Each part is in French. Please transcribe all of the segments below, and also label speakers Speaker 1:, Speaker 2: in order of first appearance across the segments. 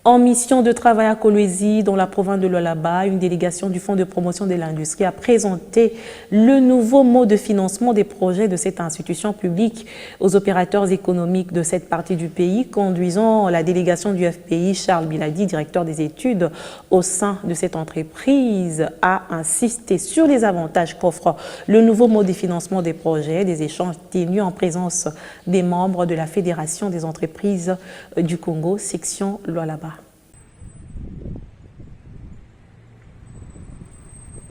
Speaker 1: En mission de travail à Kolwezi, dans la province de Lualaba, une délégation du Fonds de promotion de l'industrie a présenté le nouveau mode de financement des projets de cette institution publique aux opérateurs économiques de cette partie du pays, conduisant la délégation du FPI. Charles Biladi, directeur des études au sein de cette entreprise, a insisté sur les avantages qu'offre le nouveau mode de financement des projets, des échanges tenus en présence des membres de la Fédération des entreprises du Congo, section Lualaba.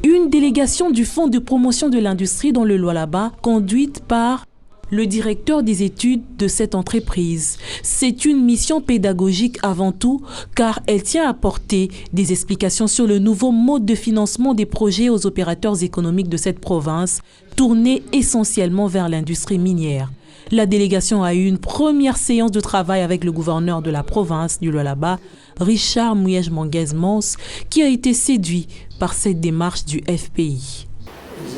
Speaker 1: Une délégation du Fonds de promotion de l'industrie dans le Lualaba, conduite par le directeur des études de cette entreprise. C'est une mission pédagogique avant tout, car elle tient à apporter des explications sur le nouveau mode de financement des projets aux opérateurs économiques de cette province, tournés essentiellement vers l'industrie minière. La délégation a eu une première séance de travail avec le gouverneur de la province du Lualaba, Richard Mouyej-Manguez-Mons, qui a été séduit par cette démarche du FPI.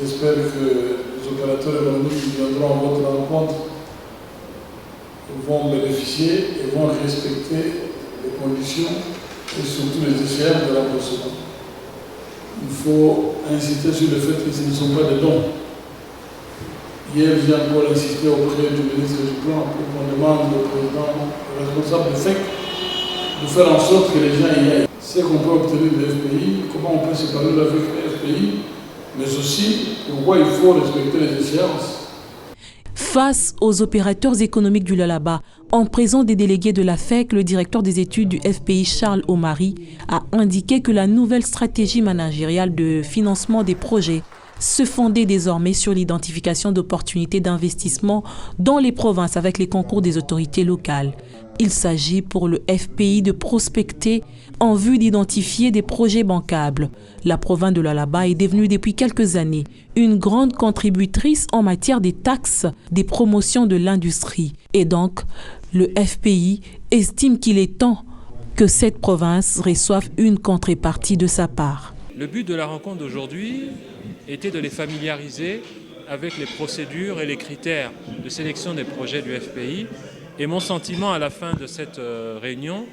Speaker 2: J'espère que les opérateurs économiques qui viendront à votre rencontre vont bénéficier et vont respecter les conditions et surtout les échéances de remboursement. Il faut insister sur le fait que ce ne sont pas des dons. Hier, j'ai encore insisté auprès du ministre du Plan pour qu'on demande au président, au responsable du FEC, de faire en sorte que les gens y aillent. C'est qu'on peut obtenir des FPI, comment on peut s'épanouir avec les FPI, mais aussi pourquoi il faut respecter les échéances.
Speaker 1: Face aux opérateurs économiques du Lualaba, en présence des délégués de la FEC, le directeur des études du FPI, Charles Omari, a indiqué que la nouvelle stratégie managériale de financement des projets se fondait désormais sur l'identification d'opportunités d'investissement dans les provinces avec les concours des autorités locales. Il s'agit pour le FPI de prospecter en vue d'identifier des projets bancables. La province de Lualaba est devenue depuis quelques années une grande contributrice en matière des taxes des promotions de l'industrie. Et donc, le FPI estime qu'il est temps que cette province reçoive une contrepartie de sa part.
Speaker 3: Le but de la rencontre d'aujourd'hui était de les familiariser avec les procédures et les critères de sélection des projets du FPI. Et mon sentiment à la fin de cette réunion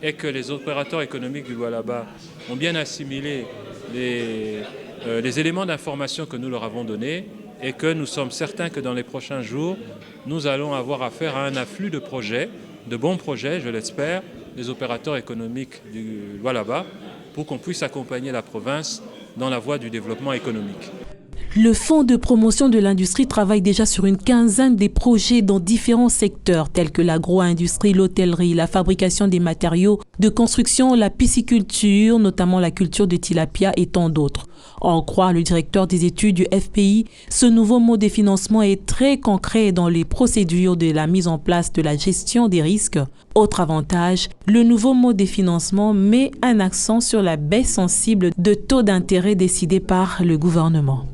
Speaker 3: est que les opérateurs économiques du Lualaba ont bien assimilé les éléments d'information que nous leur avons donnés et que nous sommes certains que dans les prochains jours, nous allons avoir affaire à un afflux de projets, de bons projets, je l'espère, des opérateurs économiques du Lualaba pour qu'on puisse accompagner la province dans la voie du développement économique.
Speaker 1: Le Fonds de promotion de l'industrie travaille déjà sur une quinzaine de projets dans différents secteurs tels que l'agro-industrie, l'hôtellerie, la fabrication des matériaux de construction, la pisciculture, notamment la culture de tilapia et tant d'autres. En croire le directeur des études du FPI, ce nouveau mode de financement est très concret dans les procédures de la mise en place de la gestion des risques. Autre avantage, le nouveau mode de financement met un accent sur la baisse sensible de taux d'intérêt décidé par le gouvernement.